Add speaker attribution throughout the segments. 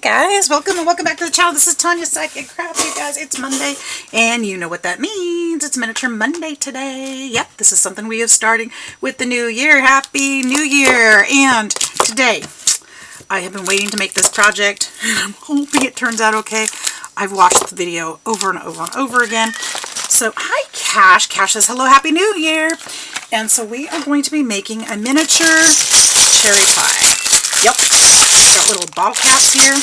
Speaker 1: guys, welcome and welcome back to the channel. This is Tanya Sidegigcrafts, you guys. It's Monday, and you know what that means. It's Miniature Monday today. Yep, this is something we are starting with the new year. Happy New Year! And today, I have been waiting to make this project, and I'm hoping it turns out okay. I've watched the video over and over and over again. So, hi Cash. Cash says, hello, Happy New Year! And so we are going to be making a miniature cherry pie. Yep. Got little bottle caps here.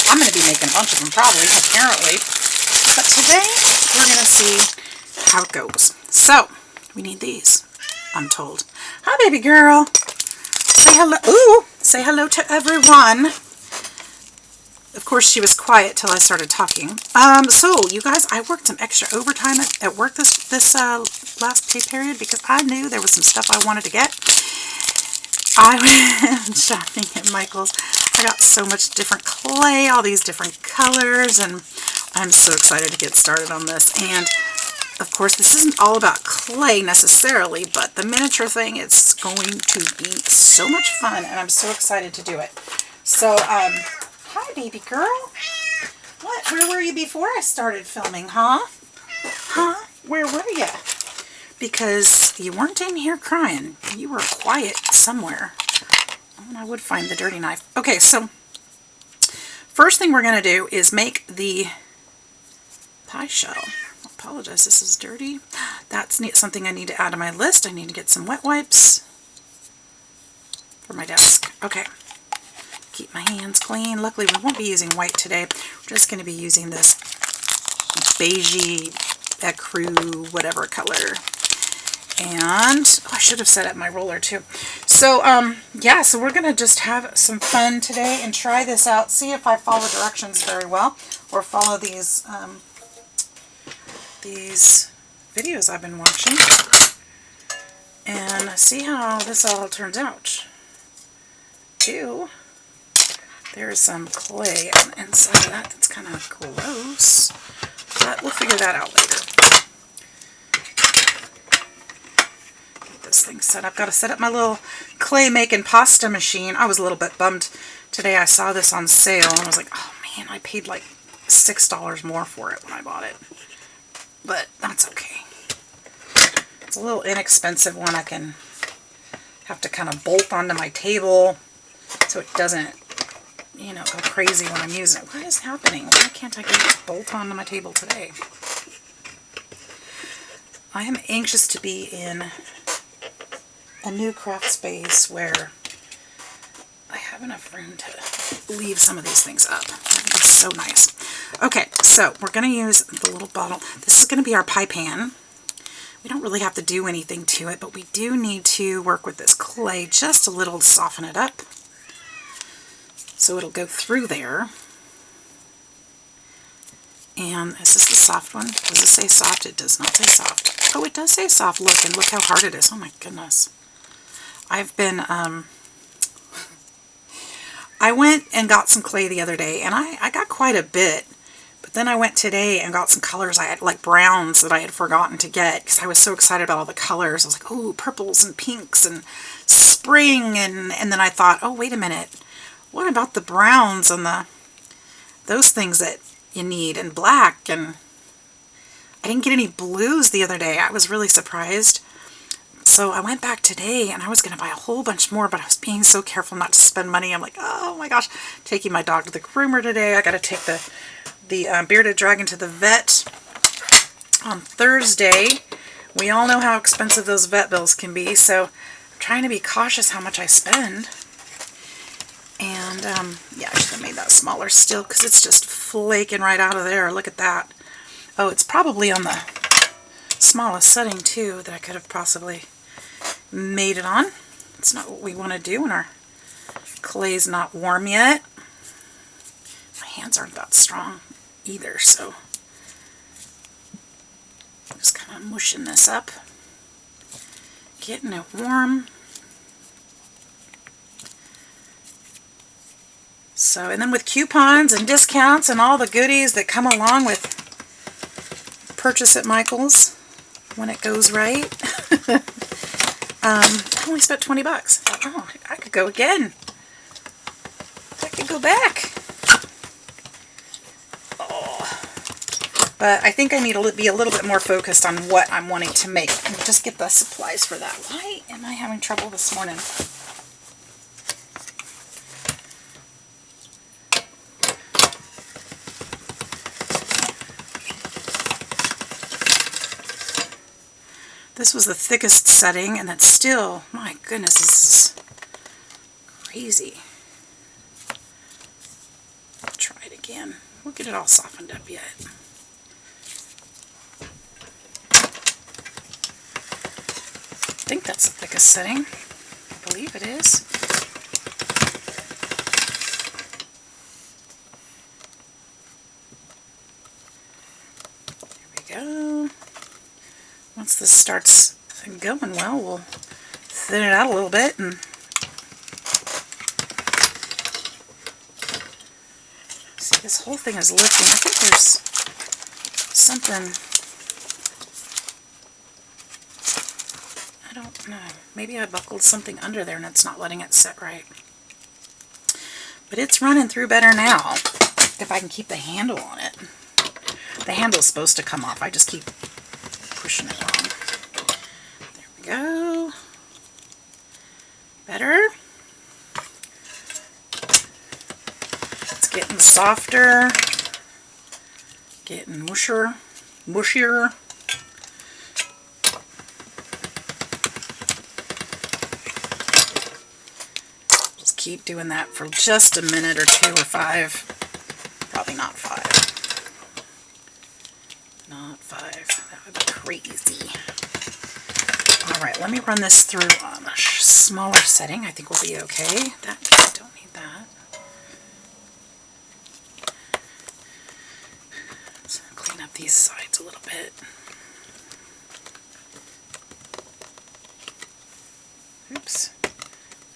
Speaker 1: I'm going to be making a bunch of them probably, apparently. But today, we're going to see how it goes. So, we need these, I'm told. Hi, baby girl. Say hello. Ooh, say hello to everyone. Of course, she was quiet till I started talking. So, you guys, I worked some extra overtime at work this last pay period because I knew there was some stuff I wanted to get. I went shopping at Michael's. I got so much different clay, all these different colors, and I'm so excited to get started on this. And, of course, this isn't all about clay necessarily, but the miniature thing, it's going to be so much fun, and I'm so excited to do it. So, hi, baby girl. What? Where were you before I started filming, huh? Huh? Where were you? Because you weren't in here crying. You were quiet somewhere. And I would find the dirty knife. Okay, so first thing we're going to do is make the pie shell. I apologize, this is dirty. That's something I need to add to my list. I need to get some wet wipes for my desk. Okay. Keep my hands clean. Luckily, we won't be using white today. We're just going to be using this beigey, ecru, whatever color. And, oh, I should have set up my roller too. So, yeah, so we're going to just have some fun today and try this out. See if I follow directions very well or follow these videos I've been watching and see how this all turns out. Ew. There's some clay on the inside of that. That's kind of gross, but we'll figure that out later. This thing set up. Got to set up my little clay making pasta machine. I was a little bit bummed today. I saw this on sale and I was like, oh man, I paid like $6 more for it when I bought it. But that's okay. It's a little inexpensive one. I can have to kind of bolt onto my table so it doesn't, you know, go crazy when I'm using it. What is happening? Why can't I get it to bolt onto my table today? I am anxious to be in a new craft space where I have enough room to leave some of these things up. That would be so nice. Okay, so we're going to use the little bottle. This is going to be our pie pan. We don't really have to do anything to it, but we do need to work with this clay just a little to soften it up. So it'll go through there. And is this the soft one? Does it say soft? It does not say soft. Oh, it does say soft. Look, and look how hard it is. Oh my goodness. I've been, I went and got some clay the other day, and I got quite a bit, but then I went today and got some colors. I had, like, browns that I had forgotten to get, because I was so excited about all the colors. I was like, oh, purples and pinks and spring, and then I thought, oh, wait a minute, what about the browns and those things that you need, and black, and I didn't get any blues the other day. I was really surprised. So I went back today and I was going to buy a whole bunch more, but I was being so careful not to spend money. I'm like, oh my gosh, taking my dog to the groomer today. I got to take the bearded dragon to the vet on Thursday. We all know how expensive those vet bills can be, so I'm trying to be cautious how much I spend. And yeah, I should have made that smaller still because it's just flaking right out of there. Look at that. Oh, it's probably on the smallest setting too that I could have possibly made it on. It's not what we want to do when our clay's not warm yet. My hands aren't that strong either, so I'm just kind of mushing this up, getting it warm. So, and then with coupons and discounts and all the goodies that come along with purchase at Michael's when it goes right, I only spent 20 bucks. Oh, I could go again. could go back. Oh. But I think I need to be a little bit more focused on what I'm wanting to make and just get the supplies for that. Why am I having trouble this morning? This was the thickest setting, and that's still, my goodness, this is crazy. I'll try it again. We'll get it all softened up yet. I think that's the thickest setting. I believe it is. There we go. Once this starts going well, we'll thin it out a little bit and see, this whole thing is lifting. I think there's something, I don't know, maybe I buckled something under there and it's not letting it set right. But it's running through better now, if I can keep the handle on it. The handle's supposed to come off, I just keep pushing it wrong. There we go. Better. It's getting softer, getting mushier. Just keep doing that for just a minute or 2 or 5. Probably not 5. Not 5. That would be crazy. Alright, let me run this through on a smaller setting. I think we'll be okay. I don't need that. Let's clean up these sides a little bit. Oops.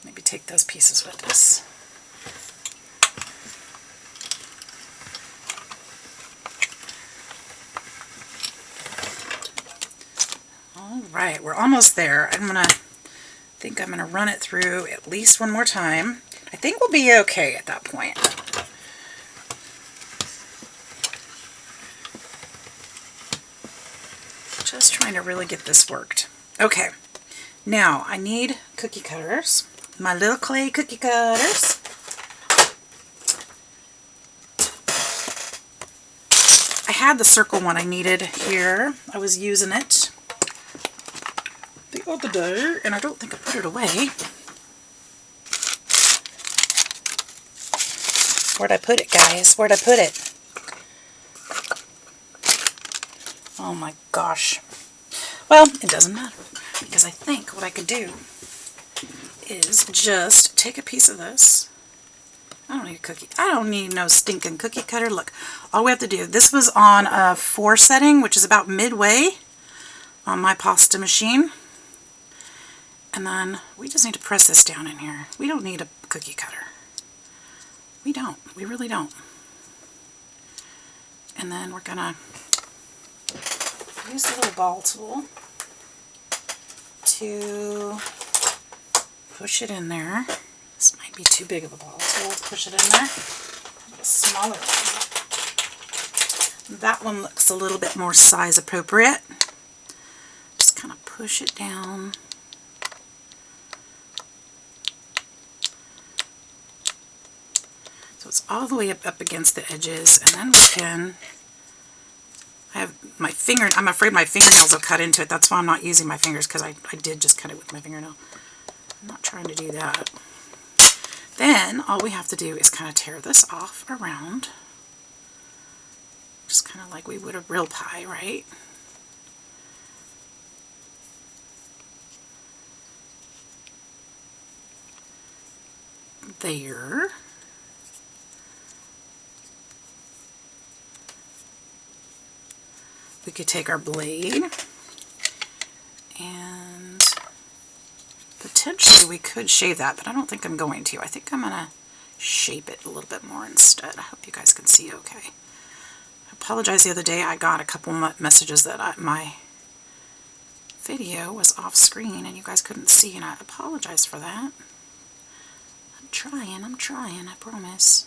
Speaker 1: Maybe take those pieces with us. Alright, we're almost there. I think I'm gonna run it through at least one more time. I think we'll be okay at that point. Just trying to really get this worked. Okay, now I need cookie cutters. My little clay cookie cutters. I had the circle one I needed here. I was using it the other day, and I don't think I put it away. Where'd I put it, guys? Where'd I put it? Oh my gosh. Well, it doesn't matter, because I think what I could do is just take a piece of this. I don't need a cookie. I don't need no stinking cookie cutter. Look, all we have to do, this was on a 4 setting, which is about midway on my pasta machine. And then we just need to press this down in here. We don't need a cookie cutter. We don't. We really don't. And then we're gonna use the little ball tool to push it in there. This might be too big of a ball tool to push it in there. A smaller one. That one looks a little bit more size appropriate. Just kind of push it down. So it's all the way up against the edges, and then we can, I have my finger, I'm afraid my fingernails will cut into it. That's why I'm not using my fingers, because I did just cut it with my fingernail. I'm not trying to do that. Then all we have to do is kind of tear this off around, just kind of like we would a real pie, right? There. We could take our blade and potentially we could shave that, but I don't think I'm going to. I think I'm going to shape it a little bit more instead. I hope you guys can see okay. I apologize, the other day I got a couple messages that my video was off screen and you guys couldn't see, and I apologize for that. I I'm trying, I promise.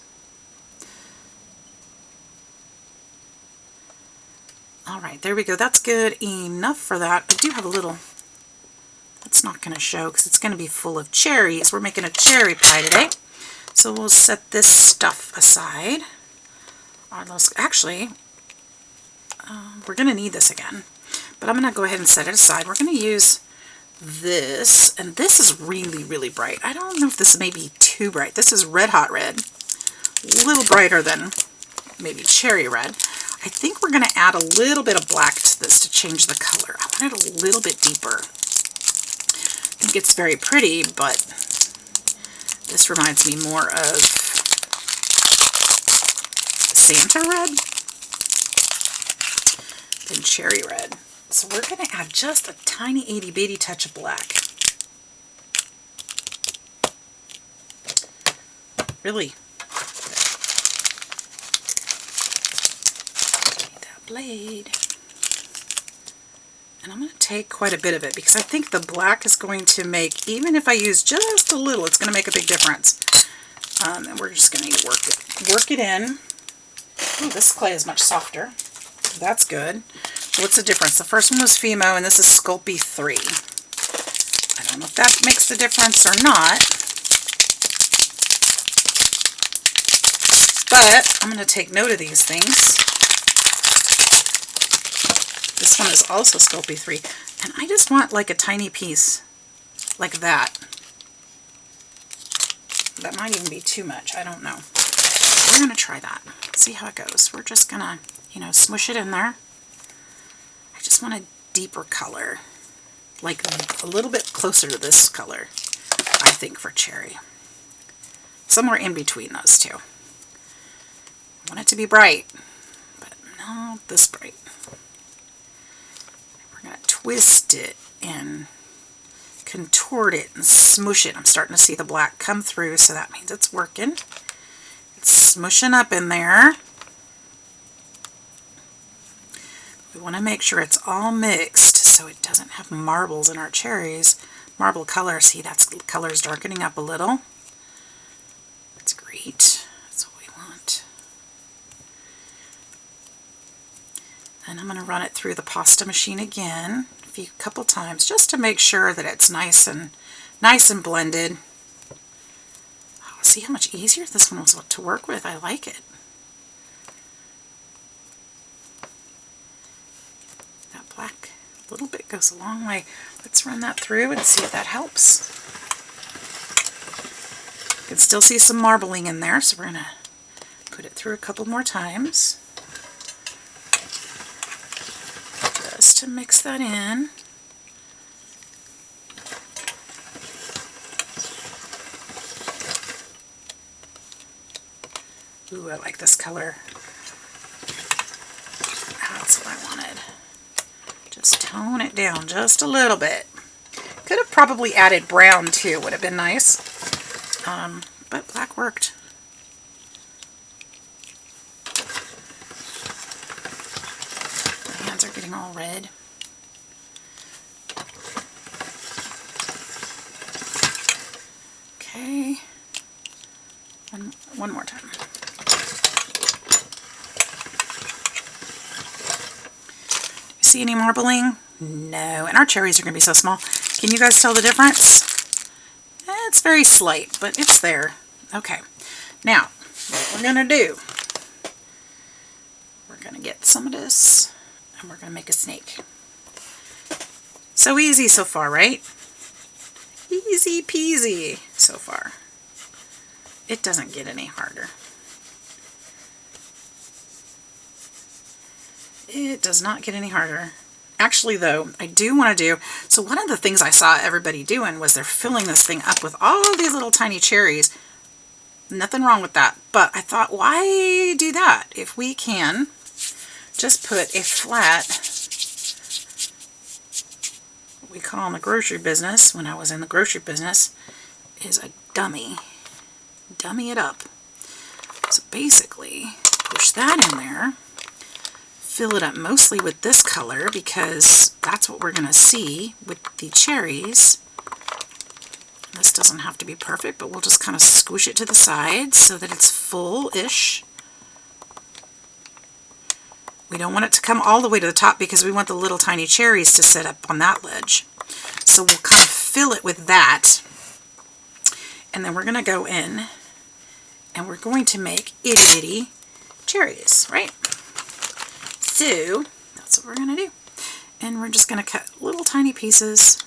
Speaker 1: Alright, there we go. That's good enough for that. I do have a little, that's not going to show because it's going to be full of cherries. We're making a cherry pie today. So we'll set this stuff aside. Actually, we're going to need this again. But I'm going to go ahead and set it aside. We're going to use this, and this is really, really bright. I don't know if this may be too bright. This is red hot red. A little brighter than maybe cherry red. I think we're going to add a little bit of black to this to change the color. I want it a little bit deeper. I think it's very pretty, but this reminds me more of Santa red than cherry red. So we're going to add just a tiny itty bitty touch of black. Really. Blade. And I'm going to take quite a bit of it because I think the black is going to make, even if I use just a little, it's going to make a big difference. And we're just going to work it in. Ooh, this clay is much softer. That's good. What's the difference? The first one was Fimo and this is Sculpey 3. I don't know if that makes the difference or not. But I'm going to take note of these things. This one is also Sculpey 3. And I just want like a tiny piece like that. That might even be too much. I don't know. We're going to try that. See how it goes. We're just going to, you know, smush it in there. I just want a deeper color. Like a little bit closer to this color, I think, for cherry. Somewhere in between those two. I want it to be bright, but not this bright. We're going to twist it and contort it and smush it. I'm starting to see the black come through, so that means it's working. It's smushing up in there. We want to make sure it's all mixed so it doesn't have marbles in our cherries. Marble color, see, that's the color's darkening up a little. That's great. That's what we want. And I'm going to run it through the pasta machine again a couple times just to make sure that it's nice and blended. Oh, see how much easier this one was to work with. I like it. That black little bit goes a long way. Let's run that through and see if that helps. You can still see some marbling in there, so we're going to put it through a couple more times. Just to mix that in. Ooh, I like this color. That's what I wanted. Just tone it down just a little bit. Could have probably added brown too, would have been nice. But black worked. My hands are getting all red. Okay. One more time. See any marbling? No. And our cherries are going to be so small. Can you guys tell the difference? It's very slight, but it's there. Okay. Now, what we're going to do, we're going to get some of this, and we're going to make a snake. So easy so far, right? Easy peasy so far. It doesn't get any harder. It does not get any harder. Actually, though, I do want to do, so one of the things I saw everybody doing was they're filling this thing up with all of these little tiny cherries. Nothing wrong with that, but I thought, why do that? If we can just put a flat, what we call in the grocery business, when I was in the grocery business, is a dummy. Dummy it up. So basically, push that in there. Fill it up mostly with this color because that's what we're going to see with the cherries. This doesn't have to be perfect, but we'll just kind of squish it to the sides so that it's full-ish. We don't want it to come all the way to the top because we want the little tiny cherries to sit up on that ledge. So we'll kind of fill it with that. And then we're going to go in and we're going to make itty bitty cherries, right? So that's what we're going to do. And we're just going to cut little tiny pieces.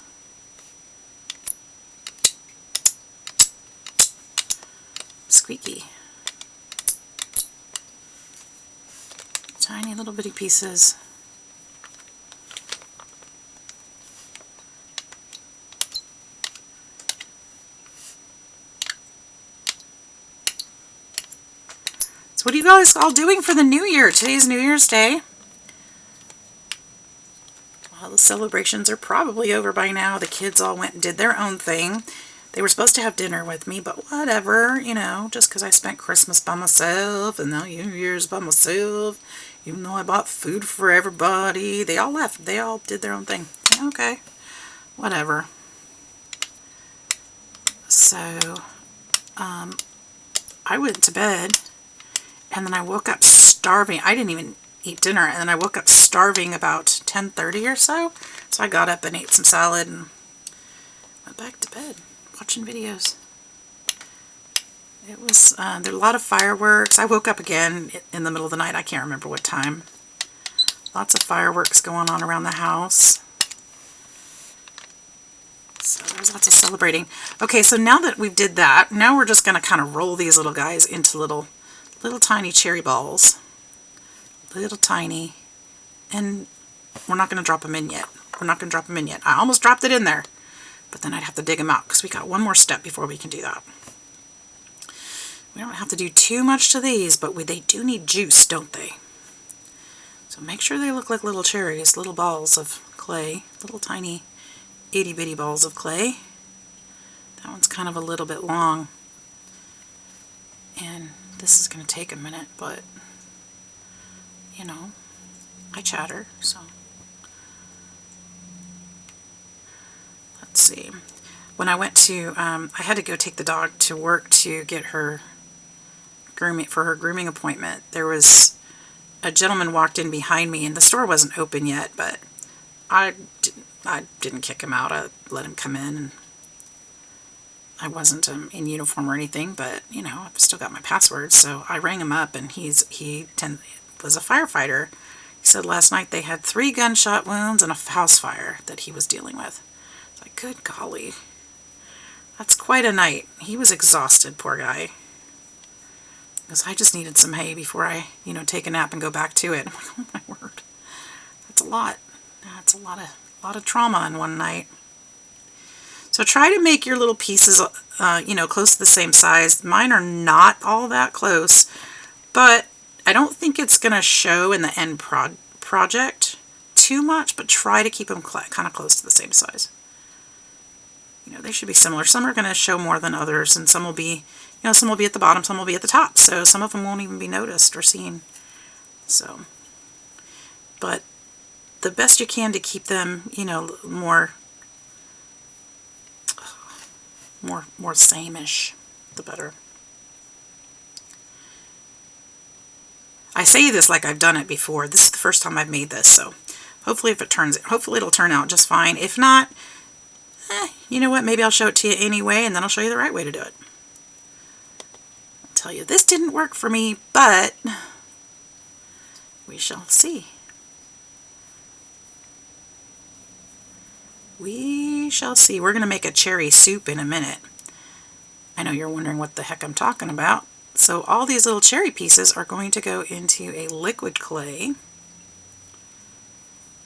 Speaker 1: Squeaky. Tiny little bitty pieces. So what are you guys all doing for the new year? Today's New Year's Day. Well, the celebrations are probably over by now. The kids all went and did their own thing. They were supposed to have dinner with me, but whatever, you know, just because I spent Christmas by myself and now New Year's by myself, even though I bought food for everybody, they all left. They all did their own thing. Okay, whatever. So, I went to bed, and then I woke up starving. I didn't even eat dinner, and then I woke up starving about 10:30 or so. So I got up and ate some salad and went back to bed. Watching videos. It was, there were a lot of fireworks. I woke up again in the middle of the night. I can't remember what time. Lots of fireworks going on around the house. So there's lots of celebrating. Okay, so now that we did that, now we're just going to kind of roll these little guys into little tiny cherry balls. Little tiny. And we're not going to drop them in yet. We're not going to drop them in yet. I almost dropped it in there. But then I'd have to dig them out because we got one more step before we can do that. We don't have to do too much to these, but they do need juice, don't they? So make sure they look like little cherries, little balls of clay, little tiny itty bitty balls of clay. That one's kind of a little bit long. And this is going to take a minute, but, you know, I chatter, so. Let's see. When I went to, I had to go take the dog to work to get her grooming appointment. There was a gentleman walked in behind me, and the store wasn't open yet, but I didn't kick him out. I let him come in, and I wasn't in uniform or anything, but, you know, I've still got my password, so I rang him up, and he was a firefighter. He said last night they had 3 gunshot wounds and a house fire that he was dealing with. It's like, good golly. That's quite a night. He was exhausted, poor guy. Because I just needed some hay before I, you know, take a nap and go back to it. I'm like, oh my word. That's a lot. That's a lot of trauma in one night. So try to make your little pieces, you know, close to the same size. Mine are not all that close, but I don't think it's going to show in the end project too much, but try to keep them kind of close to the same size. You know, they should be similar. Some are going to show more than others, and some will be, you know, some will be at the bottom, some will be at the top. So some of them won't even be noticed or seen. So, but the best you can to keep them, you know, more same-ish, the better. I say this like I've done it before. This is the first time I've made this, so hopefully it'll turn out just fine. If not, you know what, maybe I'll show it to you anyway, and then I'll show you the right way to do it. I'll tell you, this didn't work for me, but we shall see. We shall see. We're going to make a cherry soup in a minute. I know you're wondering what the heck I'm talking about. So all these little cherry pieces are going to go into a liquid clay.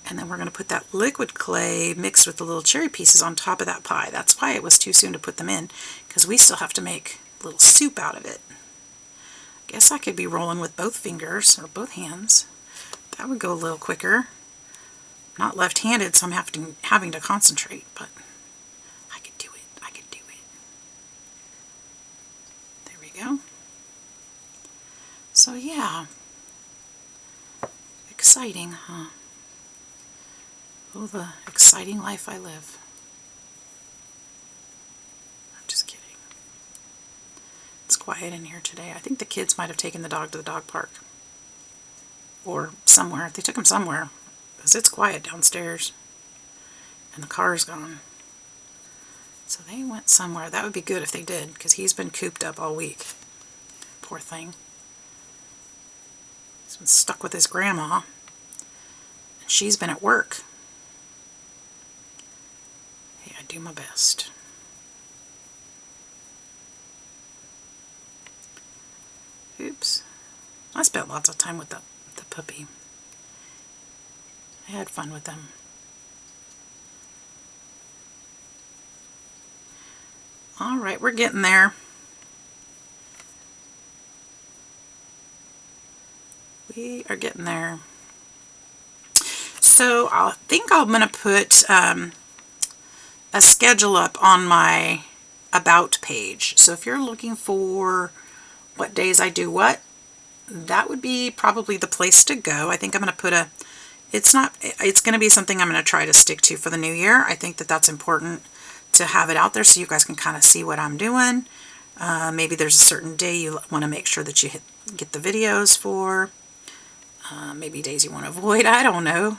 Speaker 1: And then we're going to put that liquid clay mixed with the little cherry pieces on top of that pie. That's why it was too soon to put them in, because we still have to make a little soup out of it. I guess I could be rolling with both fingers or both hands. That would go a little quicker. I'm not left-handed, so I'm having to concentrate, but I could do it. I could do it. There we go. So yeah. Exciting, huh? Oh, the exciting life I live. quiet in here today. I think the kids might have taken the dog to the dog park. Or somewhere. They took him somewhere. Because it's quiet downstairs. And the car's gone. So they went somewhere. That would be good if they did. Because he's been cooped up all week. Poor thing. He's been stuck with his grandma. And she's been at work. Hey, I do my best. Oops. I spent lots of time with the puppy. I had fun with them. Alright, we're getting there. We are getting there. So I think I'm going to put a schedule up on my About page. So if you're looking for what days I do what, that would be probably the place to go. I think I'm going to put it's going to be something I'm going to try to stick to for the new year. I think that that's important to have it out there so you guys can kind of see what I'm doing. Maybe there's a certain day you want to make sure that you get the videos for. Maybe days you want to avoid. I don't know.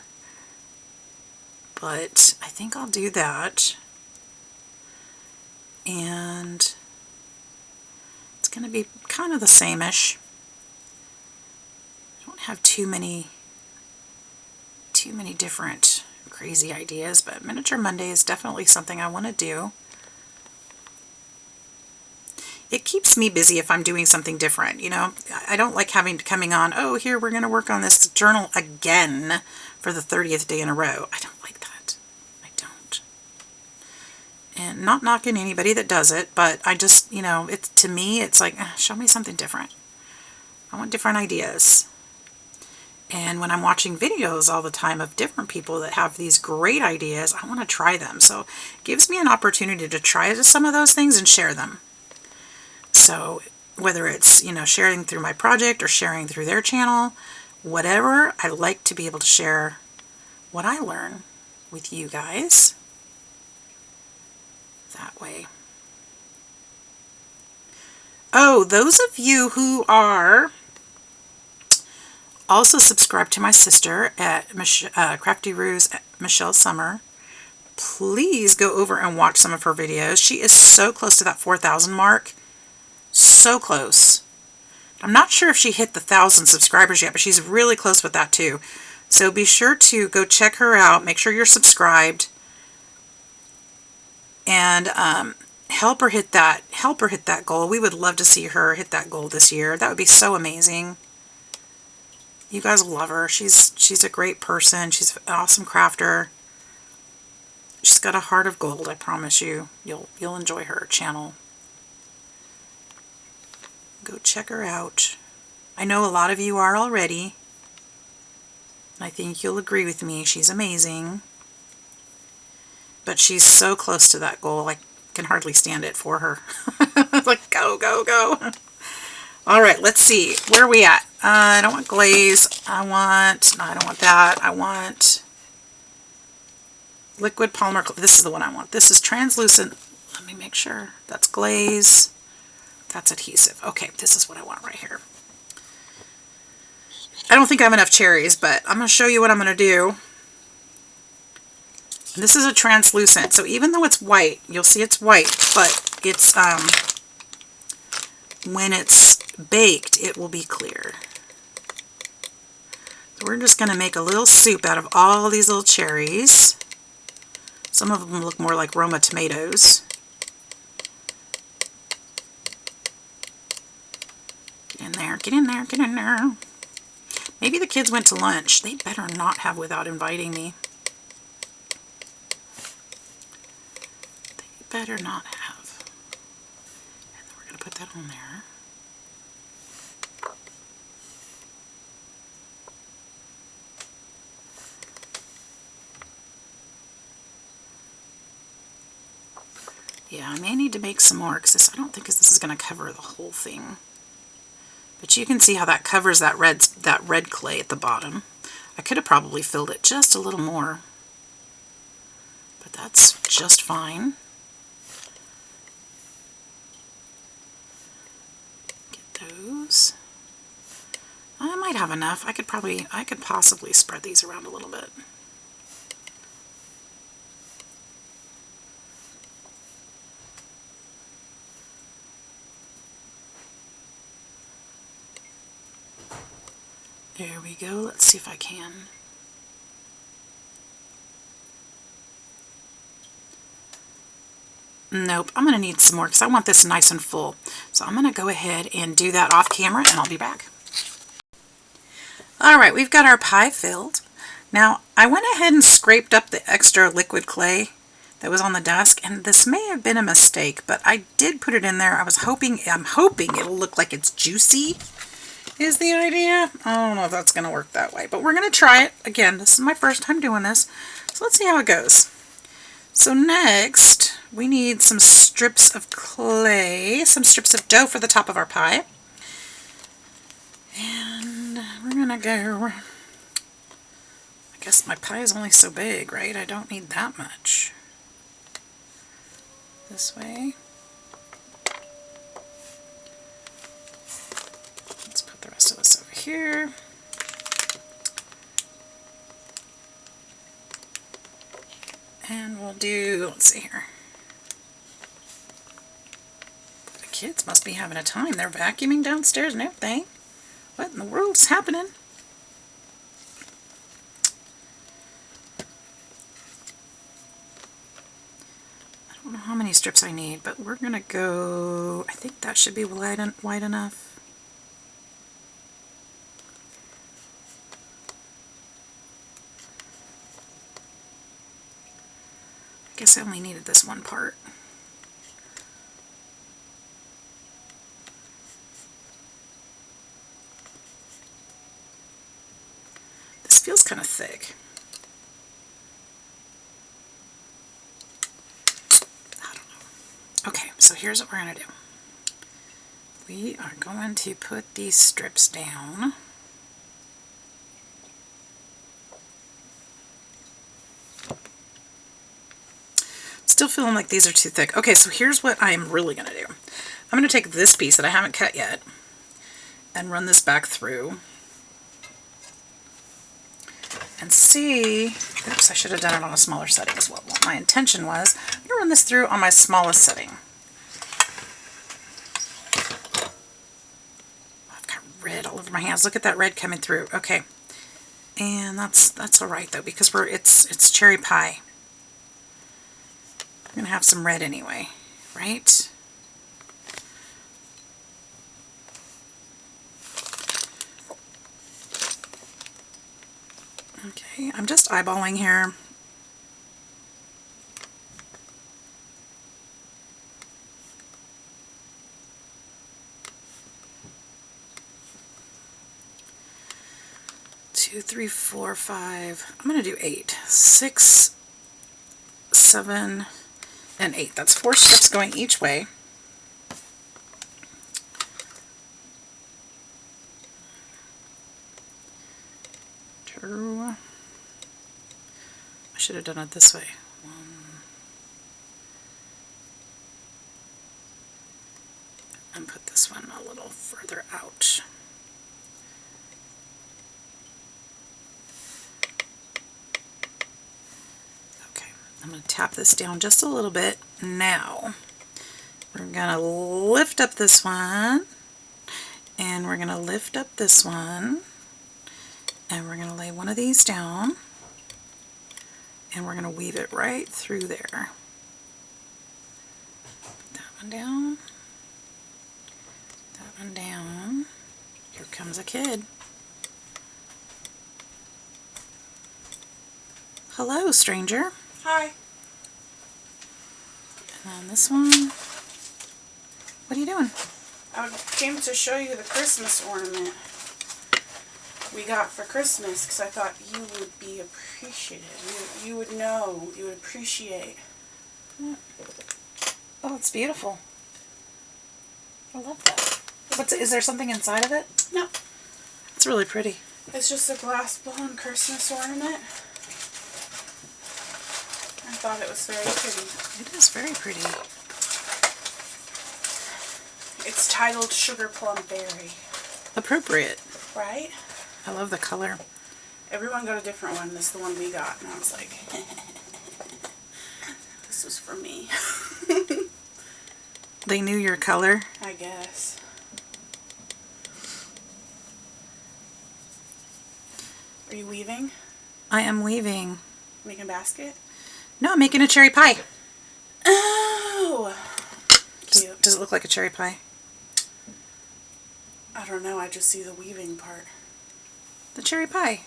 Speaker 1: But I think I'll do that. And it's going to be kind of the same-ish. I don't have too many different crazy ideas, but Miniature Monday is definitely something I want to do. It keeps me busy if I'm doing something different, you know. I don't like coming on, oh, here we're going to work on this journal again for the 30th day in a row. I don't like that. I don't. And not knocking anybody that does it, but I just, you know, to me, it's like, show me something different. I want different ideas. And when I'm watching videos all the time of different people that have these great ideas, I want to try them. So it gives me an opportunity to try some of those things and share them. So whether it's, you know, sharing through my project or sharing through their channel, whatever, I like to be able to share what I learn with you guys that way. Oh, those of you who are also subscribed to my sister at Crafty Ruse Michelle Summer, please go over and watch some of her videos. She is so close to that 4,000 mark. So close. I'm not sure if she hit the 1,000 subscribers yet, but she's really close with that too. So be sure to go check her out. Make sure you're subscribed. And help her hit that goal. We would love to see her hit that goal this year. That would be so amazing. You guys will love her. She's a great person. She's an awesome crafter. She's got a heart of gold, I promise you. You'll enjoy her channel. Go check her out. I know a lot of you are already. I think you'll agree with me. She's amazing. But she's so close to that goal. I can hardly stand it for her. Like, go, go, go. All right, let's see. Where are we at? I don't want glaze. No, I don't want that. I want liquid polymer. This is the one I want. This is translucent. Let me make sure. That's glaze. That's adhesive. Okay, this is what I want right here. I don't think I have enough cherries, but I'm going to show you what I'm going to do. This is a translucent, so even though it's white, you'll see it's white, but it's when it's baked, it will be clear. So we're just going to make a little soup out of all these little cherries. Some of them look more like Roma tomatoes. Get in there, get in there, get in there. Maybe the kids went to lunch. They better not have without inviting me. They better not have. And then we're going to put that on there. Yeah, I may need to make some more because I don't think this is going to cover the whole thing. But you can see how that covers that red clay at the bottom. I could have probably filled it just a little more. But that's just fine. those. I might have enough. I could possibly spread these around a little bit. There we go. Let's see if I can. Nope, I'm going to need some more because I want this nice and full. So I'm going to go ahead and do that off camera and I'll be back. Alright, we've got our pie filled. Now, I went ahead and scraped up the extra liquid clay that was on the desk, and this may have been a mistake, but I did put it in there. I'm hoping it'll look like it's juicy, is the idea. I don't know if that's going to work that way, but we're going to try it. Again, this is my first time doing this, so let's see how it goes. So next, we need some strips of clay, some strips of dough for the top of our pie. And we're going to go, I guess my pie is only so big, right? I don't need that much. This way. Let's put the rest of this over here. And we'll do, let's see here. The kids must be having a time. They're vacuuming downstairs and everything. What in the world's happening? I don't know how many strips I need, but we're going to go, I think that should be wide enough. I guess I only needed this one part. This feels kind of thick. I don't know. Okay, so here's what we're going to do. We are going to put these strips down. Still feeling like these are too thick. Okay, so here's what I'm really going to do. I'm going to take this piece that I haven't cut yet and run this back through and see, oops, I should have done it on a smaller setting as well. What my intention was, I'm going to run this through on my smallest setting. I've got red all over my hands. Look at that red coming through. Okay, and that's all right though, because it's cherry pie. I'm going to have some red anyway, right? Okay, I'm just eyeballing here. Two, three, four, five. I'm going to do 8. 6, 7, and 8. That's 4 strips going each way. I should have done it this way. 1. And put this one a little further out. Okay, I'm going to tap this down just a little bit. Now, we're going to lift up this one, and we're going to lift up this one, and we're going to lay one of these down, and we're going to weave it right through there. Put that one down, that one down. Here comes a kid. Hello, stranger.
Speaker 2: Hi.
Speaker 1: And on this one, what are you doing?
Speaker 2: I came to show you the Christmas ornament we got for Christmas because I thought you would be appreciative. You would know. You would appreciate.
Speaker 1: Oh, it's beautiful. I love that. Is there something inside of it?
Speaker 2: No.
Speaker 1: It's really pretty.
Speaker 2: It's just a glass blown Christmas ornament. I thought it was very pretty.
Speaker 1: It is very pretty.
Speaker 2: It's titled Sugar Plum Berry.
Speaker 1: appropriate.
Speaker 2: Right?
Speaker 1: I love the color.
Speaker 2: Everyone got a different one. This is the one we got. And I was like, this was for me.
Speaker 1: They knew your color.
Speaker 2: I guess. Are you weaving?
Speaker 1: I am weaving.
Speaker 2: Making a basket?
Speaker 1: No, I'm making a cherry pie.
Speaker 2: Oh! Cute.
Speaker 1: Does it look like a cherry pie?
Speaker 2: I don't know. I just see the weaving part.
Speaker 1: The cherry pie.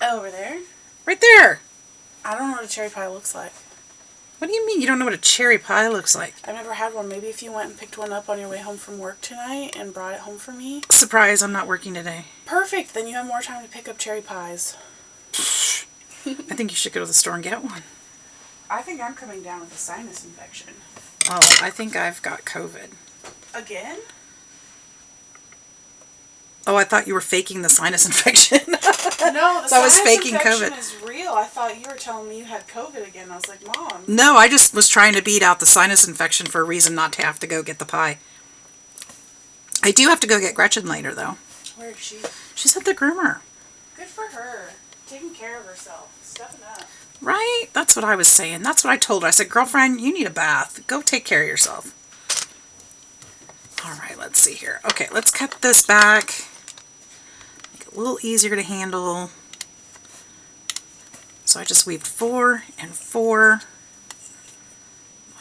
Speaker 2: Oh, over there?
Speaker 1: Right there.
Speaker 2: I don't know what a cherry pie looks like.
Speaker 1: What do you mean you don't know what a cherry pie looks like?
Speaker 2: I've never had one. Maybe if you went and picked one up on your way home from work tonight and brought it home for me.
Speaker 1: Surprise, I'm not working today.
Speaker 2: Perfect. Then you have more time to pick up cherry pies.
Speaker 1: I think you should go to the store and get one.
Speaker 2: I think I'm coming down with a sinus infection.
Speaker 1: Oh, I think I've got COVID.
Speaker 2: Again?
Speaker 1: Oh, I thought you were faking the sinus infection.
Speaker 2: No, the
Speaker 1: So I was
Speaker 2: sinus
Speaker 1: faking
Speaker 2: infection
Speaker 1: COVID.
Speaker 2: is real. I thought you were telling me you had COVID again. I was like, Mom.
Speaker 1: No, I just was trying to beat out the sinus infection for a reason not to have to go get the pie. I do have to go get Gretchen later, though.
Speaker 2: Where is she?
Speaker 1: She's at the groomer.
Speaker 2: Good for her. Taking care of herself. Stepping up.
Speaker 1: Right? That's what I was saying. That's what I told her. I said, girlfriend, you need a bath. Go take care of yourself. All right, let's see here. Okay, let's cut this back. Make it a little easier to handle. So I just weaved 4 and 4.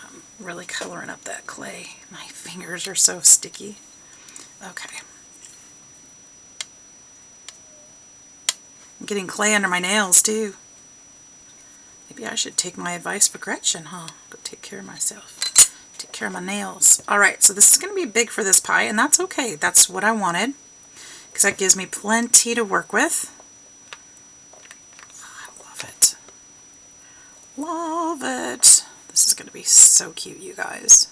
Speaker 1: I'm really coloring up that clay. My fingers are so sticky. Okay. I'm getting clay under my nails too. Maybe I should take my advice for Gretchen, huh? Go take care of myself. Take care of my nails. Alright, so this is going to be big for this pie, and that's okay. That's what I wanted, because that gives me plenty to work with. I love it. Love it. This is going to be so cute, you guys.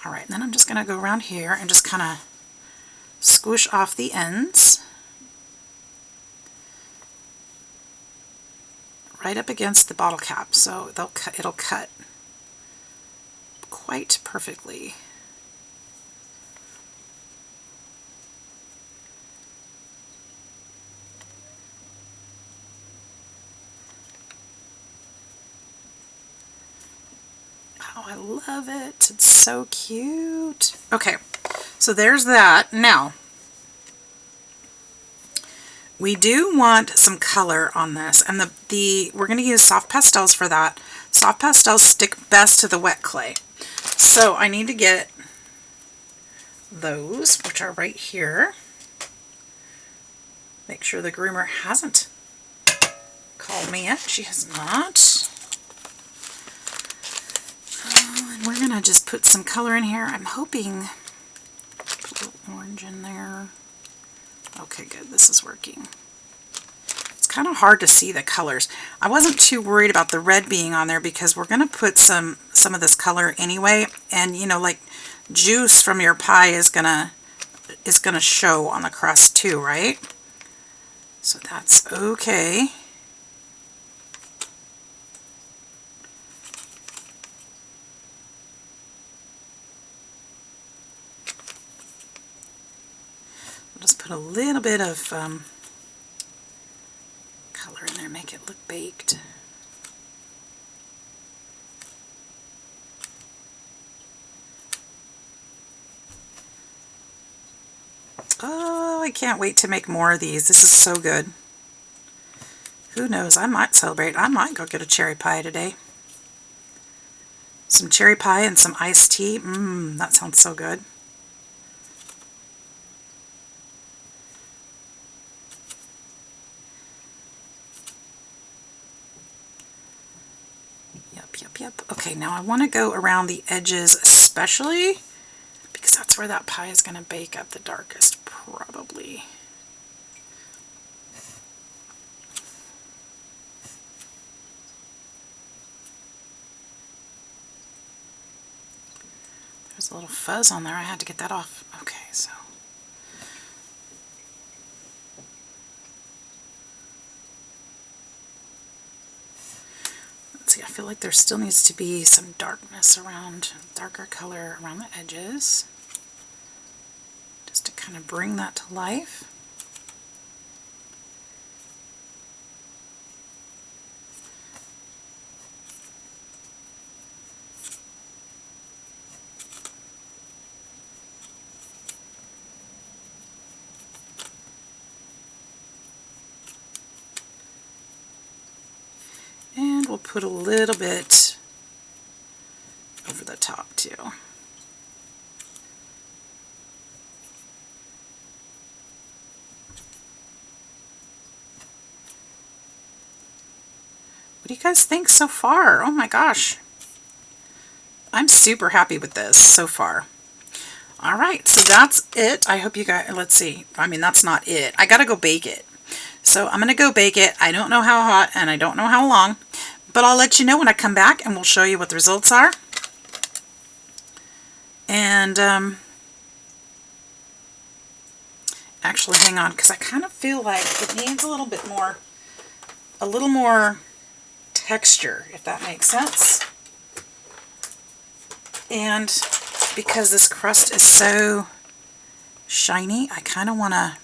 Speaker 1: Alright, then I'm just going to go around here and just kind of squish off the ends. Right up against the bottle cap, so it'll cut quite perfectly. Oh, I love it. It's so cute. Okay, so there's that. Now, we do want some color on this, and we're going to use soft pastels for that. Soft pastels stick best to the wet clay. So I need to get those, which are right here. Make sure the groomer hasn't called me yet. She has not. And we're going to just put some color in here. I'm hoping, put a little orange in there. Okay, good. This is working. It's kind of hard to see the colors. I wasn't too worried about the red being on there because we're going to put some of this color anyway. And, you know, like juice from your pie is gonna show on the crust too, right? So that's okay. I'll just put a little bit of color in there, make it look baked. Oh, I can't wait to make more of these. This is so good. Who knows, I might celebrate. I might go get a cherry pie today. Some cherry pie and some iced tea. That sounds so good. Yep. Okay, now I want to go around the edges especially because that's where that pie is going to bake up the darkest, probably. There's a little fuzz on there. I had to get that off. Okay, so. Let's see, I feel like there still needs to be some darkness around, darker color around the edges. kind of bring that to life. And we'll put a little bit over the top too. What do you guys think so far? Oh my gosh. I'm super happy with this so far. Alright, so that's it. I hope you guys, let's see. I mean, that's not it. I gotta go bake it. So I'm gonna go bake it. I don't know how hot and I don't know how long, but I'll let you know when I come back and we'll show you what the results are. And actually, hang on, because I kind of feel like it needs a little more texture, if that makes sense. And because this crust is so shiny, I kind of want to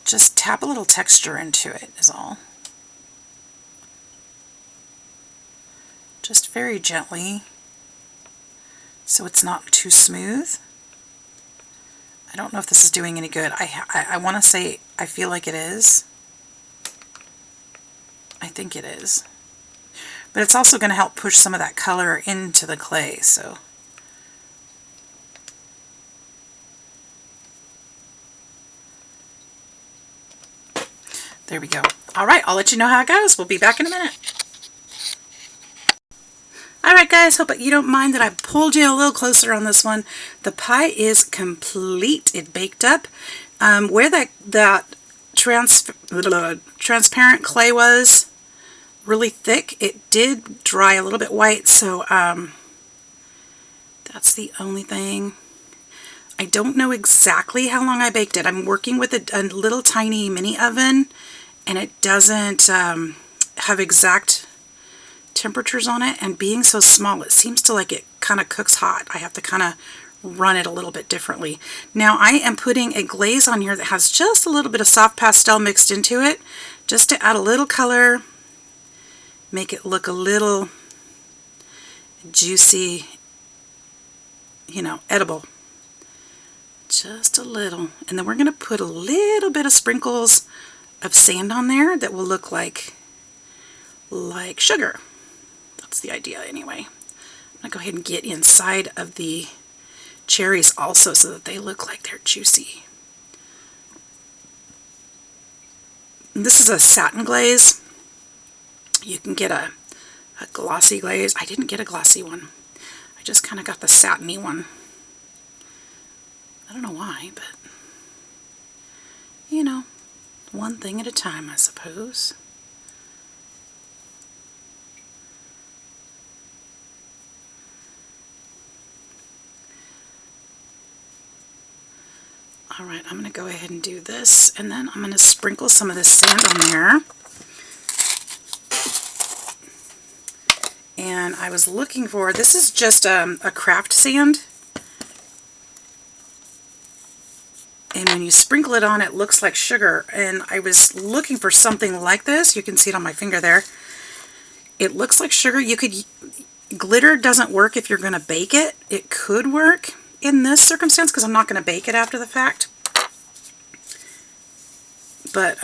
Speaker 1: just tap a little texture into it is all. Just very gently, so it's not too smooth. I don't know if this is doing any good. I want to say I feel like it is. I think it is. But it's also going to help push some of that color into the clay, so. There we go. Alright, I'll let you know how it goes. We'll be back in a minute. Alright guys, hope you don't mind that I pulled you a little closer on this one. The pie is complete. It baked up. Where that transparent clay was really thick, it did dry a little bit white, so that's the only thing. I don't know exactly how long I baked it. I'm working with a little tiny mini oven, and it doesn't have exact temperatures on it, and being so small, it seems to like it kind of cooks hot. I have to kind of run it a little bit differently. Now I am putting a glaze on here that has just a little bit of soft pastel mixed into it, just to add a little color, make it look a little juicy, you know, edible. Just a little. And then we're going to put a little bit of sprinkles of sand on there that will look like sugar. That's the idea anyway. I'm going to go ahead and get inside of the cherries also so that they look like they're juicy. And this is a satin glaze. You can get a glossy glaze. I didn't get a glossy one. I just kind of got the satiny one. I don't know why, but you know, one thing at a time, I suppose. Alright, I'm going to go ahead and do this, and then I'm going to sprinkle some of this sand on there. And I was looking for, this is just a craft sand. And when you sprinkle it on, it looks like sugar. And I was looking for something like this. You can see it on my finger there. It looks like sugar. You could, glitter doesn't work if you're going to bake it. It could work in this circumstance because I'm not going to bake it after the fact. But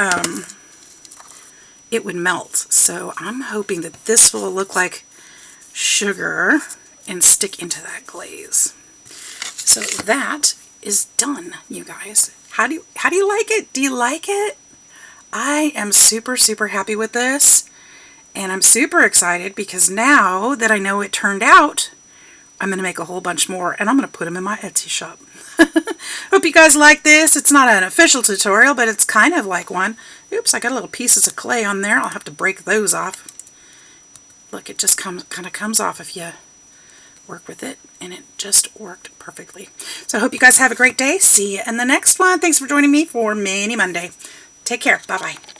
Speaker 1: it would melt. So I'm hoping that this will look like sugar and stick into that glaze. So that is done, you guys. How do you like it? Do you like it? I am super happy with this, and I'm super excited because now that I know it turned out, I'm going to make a whole bunch more, and I'm going to put them in my Etsy shop. Hope you guys like this. It's not an official tutorial, but it's kind of like one. Oops, I got little pieces of clay on there. I'll have to break those off. Look, it just kind of comes off if you work with it, and it just worked perfectly. So I hope you guys have a great day. See you in the next one. Thanks for joining me for Mini Monday. Take care. Bye-bye.